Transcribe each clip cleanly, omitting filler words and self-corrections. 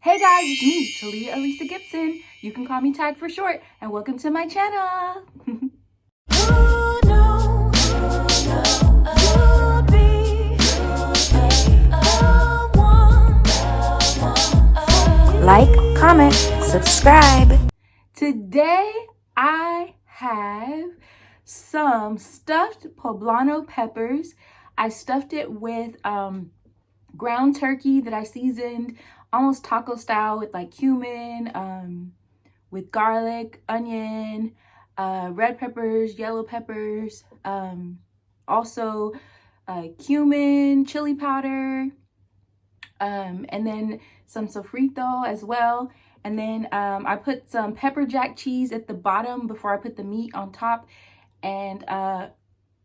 Hey guys, it's me, Talia Elisa Gibson. You can call me Tag for short, and welcome to my channel. Like, comment, subscribe. Today I have some stuffed poblano peppers. I stuffed it with ground turkey that I seasoned almost taco style with like cumin, with garlic, onion, red peppers, yellow peppers, also cumin, chili powder, and then some sofrito as well. And then I put some pepper jack cheese at the bottom before I put the meat on top. And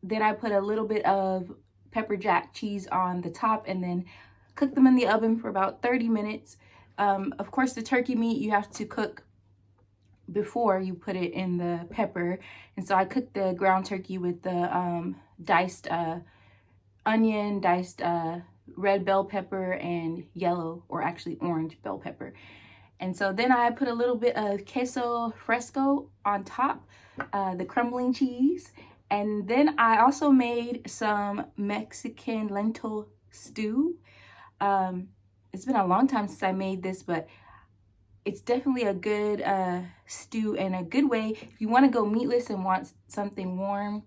then I put a little bit of pepper jack cheese on the top and then cook them in the oven for about 30 minutes. Of course, the turkey meat you have to cook before you put it in the pepper. And so I cooked the ground turkey with the diced onion, diced red bell pepper, and yellow, or actually orange bell pepper. And so then I put a little bit of queso fresco on top, the crumbling cheese. And then I also made some Mexican lentil stew. It's been a long time since I made this, but it's definitely a good stew and a good way if you want to go meatless and want something warm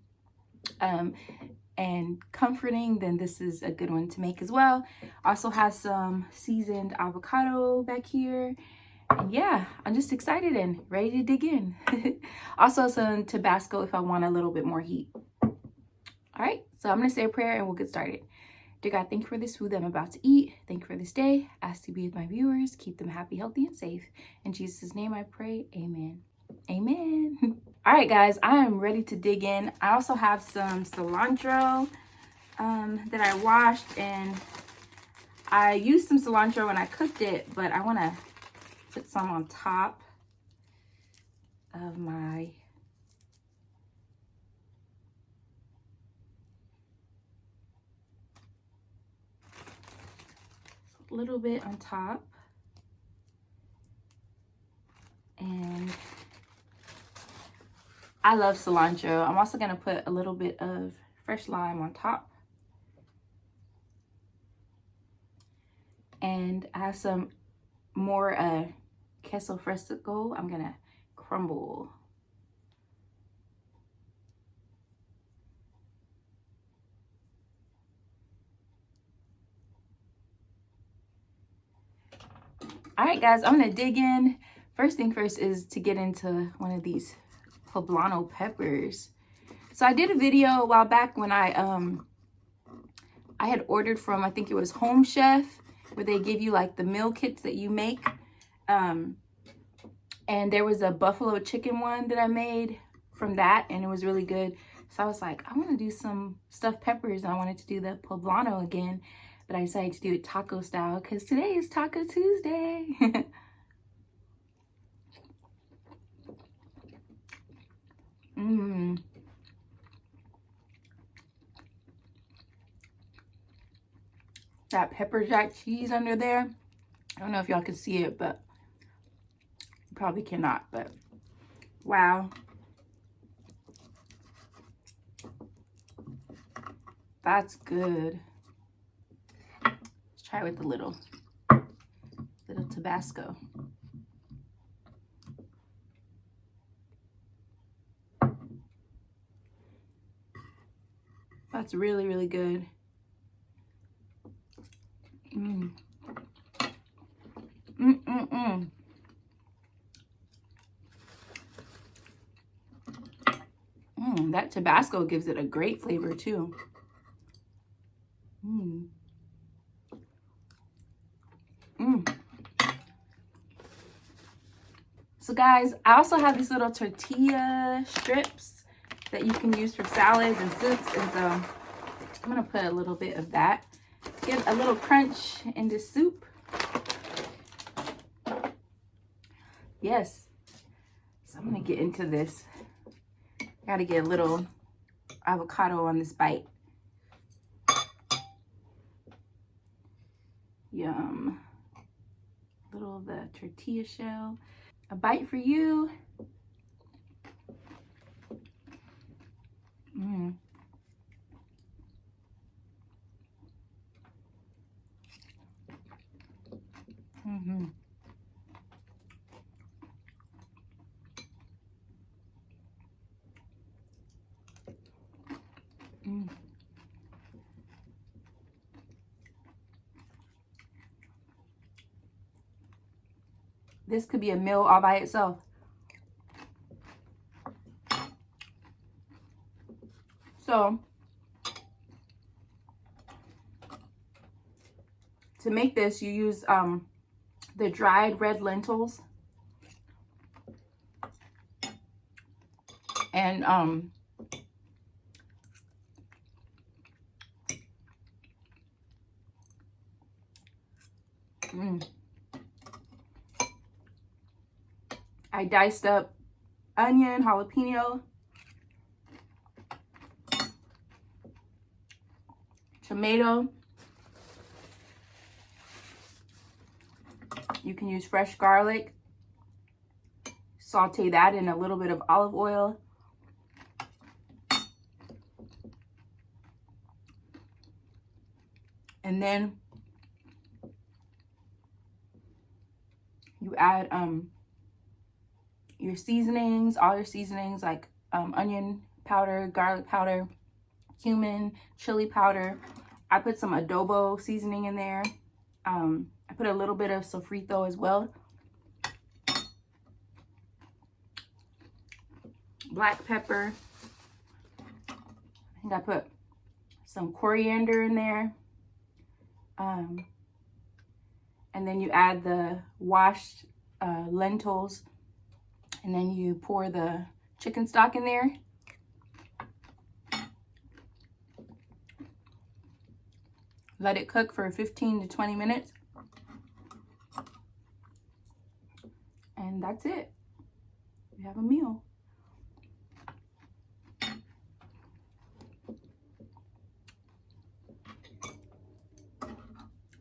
and comforting, then this is a good one to make as well. Also has some seasoned avocado back here. And yeah, I'm just excited and ready to dig in. Also some Tabasco if I want a little bit more heat. All right, so I'm gonna say a prayer and we'll get started. Dear God, thank you for this food that I'm about to eat. Thank you for this day. I ask to be with my viewers, keep them happy, healthy, and safe. In Jesus' name I pray, amen. Amen. All right, guys, I am ready to dig in. I also have some cilantro that I washed, and I used some cilantro when I cooked it, but I want to put some on top of my little bit on top. And I love cilantro. I'm also going to put a little bit of fresh lime on top. And I have some more queso fresco. I'm going to crumble. All right, guys, I'm going to dig in. First thing first is to get into one of these poblano peppers. So I did a video a while back when I had ordered from, I think it was Home Chef, where they give you like the meal kits that you make. And there was a buffalo chicken one that I made from that, and it was really good. So I was like, I want to do some stuffed peppers, and I wanted to do the poblano again, but I decided to do it taco style because today is Taco Tuesday. That pepper jack cheese under there. I don't know if y'all can see it, but you probably cannot, but wow. That's good. Let's try it with a little Tabasco. That's really, really good. That Tabasco gives it a great flavor too. So guys, I also have these little tortilla strips that you can use for salads and soups, and so I'm gonna put a little bit of that. Give a little crunch in the soup. Yes. So I'm gonna get into this. Gotta get a little avocado on this bite. Yum. Little shell, the tortilla shell. A bite for you. Mm. Mm-hmm. Mm. This could be a meal all by itself. So, to make this, you use the dried red lentils and I diced up onion, jalapeno, tomato. You can use fresh garlic. Saute that in a little bit of olive oil. And then you add your seasonings, all your seasonings like onion powder, garlic powder, cumin, chili powder. I put some adobo seasoning in there. I put a little bit of sofrito as well. Black pepper. I think I put some coriander in there. And then you add the washed lentils, and then you pour the chicken stock in there. Let it cook for 15 to 20 minutes. And that's it. You have a meal.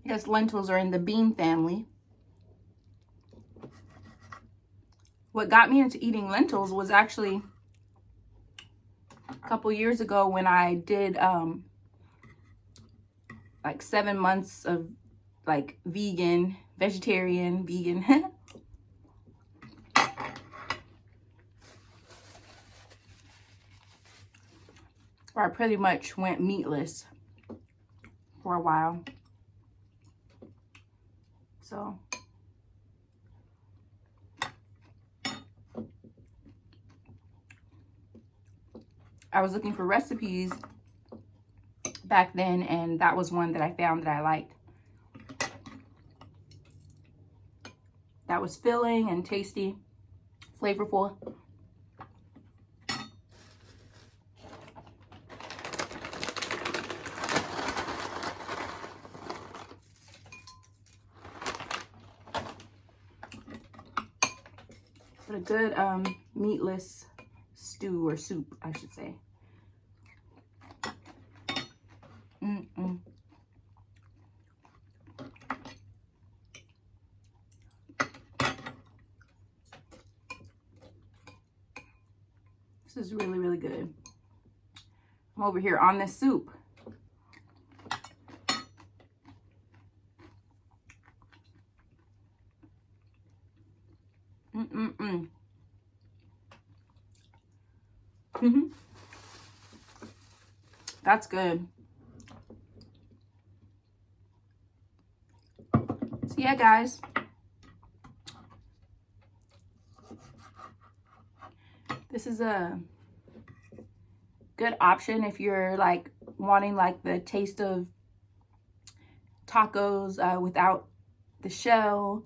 Yes, lentils are in the bean family. What got me into eating lentils was actually a couple years ago when I did like 7 months of like vegetarian, vegan. Where I pretty much went meatless for a while. So I was looking for recipes back then, and that was one that I found that I liked. That was filling and tasty, flavorful. But a good meatless stew or soup, I should say. This is really, really good. I'm over here on this soup. That's good. So yeah, guys. This is a good option if you're like wanting like the taste of tacos without the shell,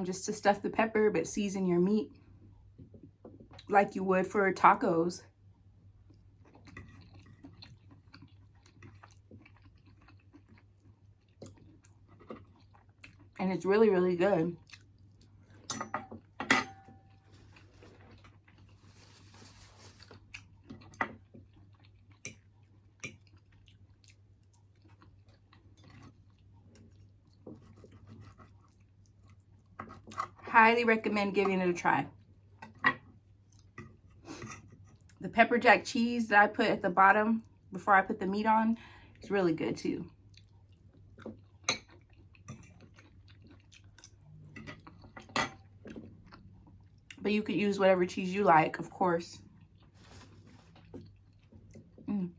just to stuff the pepper but season your meat like you would for tacos. And it's really, really good. highly recommend giving it a try. The pepper jack cheese that I put at the bottom before I put the meat on is really good too. But you could use whatever cheese you like, of course. Mm.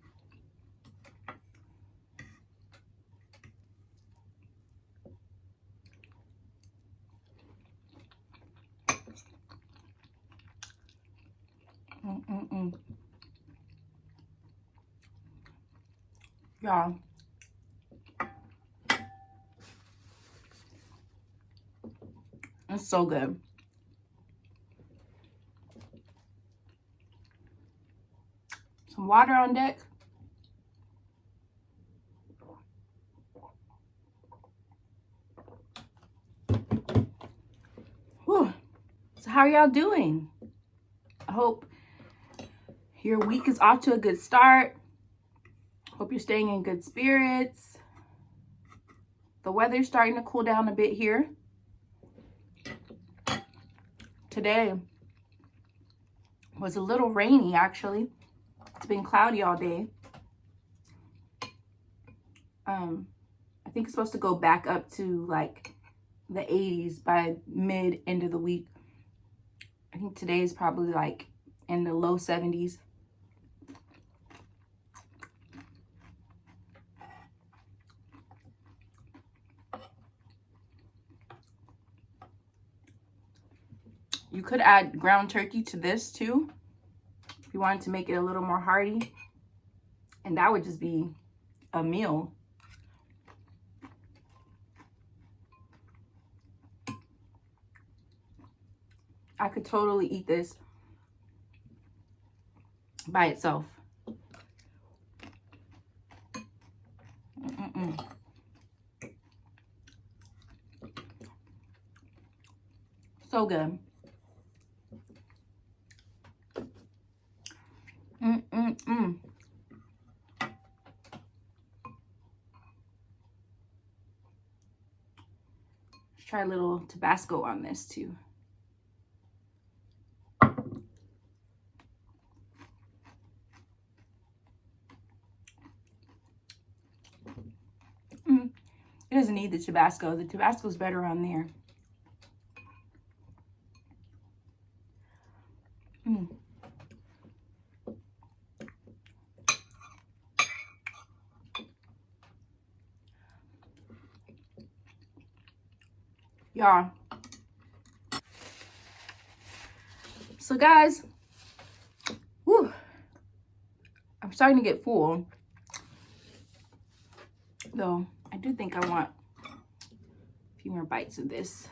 Y'all, it's so good. Some water on deck. Whew. So how are y'all doing? I hope your week is off to a good start. Hope you're staying in good spirits. The weather's starting to cool down a bit here. Today was a little rainy, actually. It's been cloudy all day. I think it's supposed to go back up to like the 80s by end of the week. I think today is probably like in the low 70s. You could add ground turkey to this too, if you wanted to make it a little more hearty. And that would just be a meal. I could totally eat this by itself. So good. Let's try a little Tabasco on this too. It doesn't need the Tabasco. The Tabasco's better on there. Y'all. So guys, whew, I'm starting to get full. Though I do think I want a few more bites of this.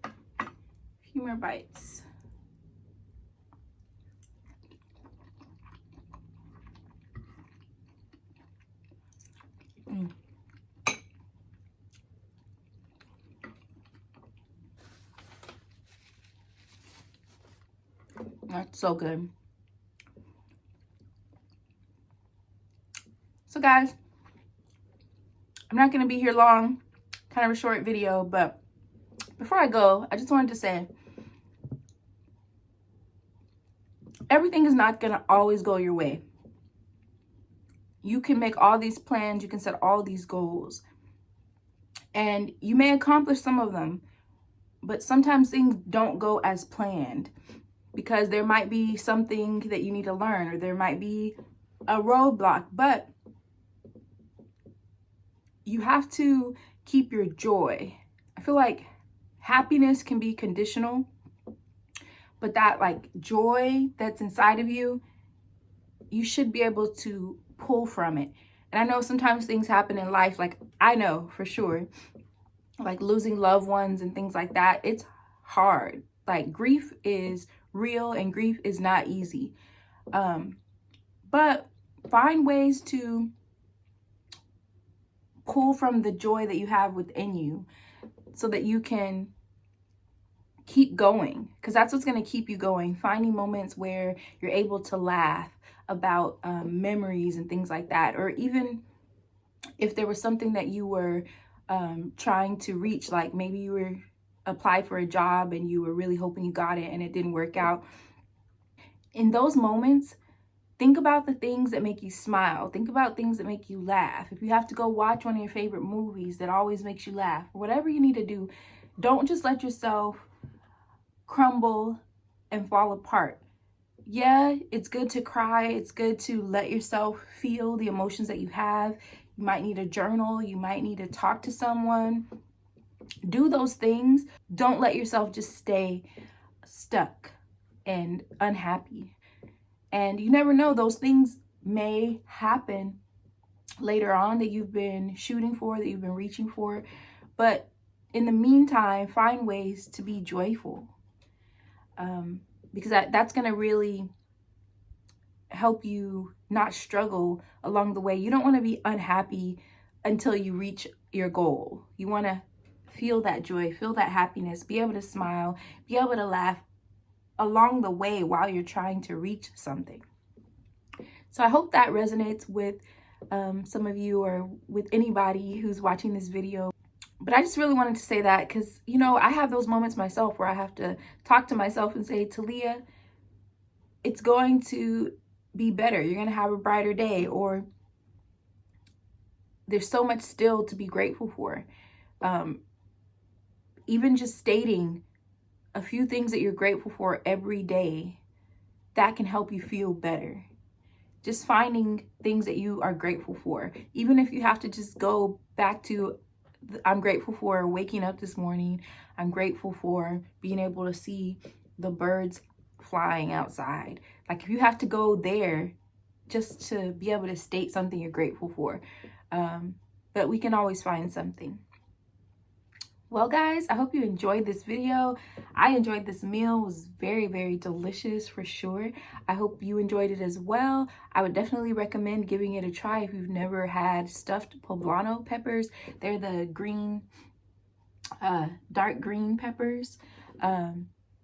A few more bites. That's so good. So guys, I'm not going to be here long. Kind of a short video, but before I go, I just wanted to say everything is not going to always go your way. You can make all these plans, you can set all these goals, and you may accomplish some of them, but sometimes things don't go as planned because there might be something that you need to learn, or there might be a roadblock, but you have to keep your joy. I feel like happiness can be conditional, but that like joy that's inside of you, you should be able to pull from it. And I know sometimes things happen in life, like I know for sure, like losing loved ones and things like that. It's hard. Like grief is real and grief is not easy. But find ways to pull from the joy that you have within you so that you can keep going, because that's what's going to keep you going. Finding moments where you're able to laugh about memories and things like that, or even if there was something that you were trying to reach, like maybe you were applied for a job and you were really hoping you got it and it didn't work out. In those moments, think about the things that make you smile. Think about things that make you laugh. If you have to go watch one of your favorite movies that always makes you laugh, whatever you need to do, don't just let yourself crumble and fall apart. Yeah, it's good to cry. It's good to let yourself feel the emotions that you have. You might need a journal. You might need to talk to someone. Do those things. Don't let yourself just stay stuck and unhappy. And you never know, those things may happen later on that you've been shooting for, that you've been reaching for. But in the meantime, find ways to be joyful. Because that's going to really help you not struggle along the way. You don't want to be unhappy until you reach your goal. You want to feel that joy, feel that happiness, be able to smile, be able to laugh along the way while you're trying to reach something. So I hope that resonates with some of you or with anybody who's watching this video. But I just really wanted to say that because, you know, I have those moments myself where I have to talk to myself and say, Talia, it's going to be better. You're going to have a brighter day, or there's so much still to be grateful for. Even just stating a few things that you're grateful for every day, that can help you feel better. Just finding things that you are grateful for. Even if you have to just go back to, I'm grateful for waking up this morning. I'm grateful for being able to see the birds flying outside. Like if you have to go there just to be able to state something you're grateful for. But we can always find something. Well, guys, I hope you enjoyed this video. I enjoyed this meal. It was very, very delicious for sure. I hope you enjoyed it as well. I would definitely recommend giving it a try if you've never had stuffed poblano peppers. They're the green, dark green peppers. But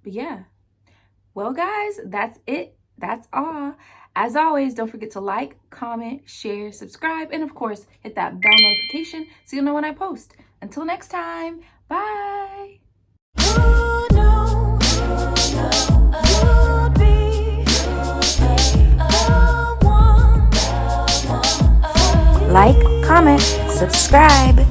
yeah. Well, guys, that's it. That's all. As always, don't forget to like, comment, share, subscribe, and of course, hit that bell notification so you'll know when I post. Until next time, bye. Like, comment, subscribe.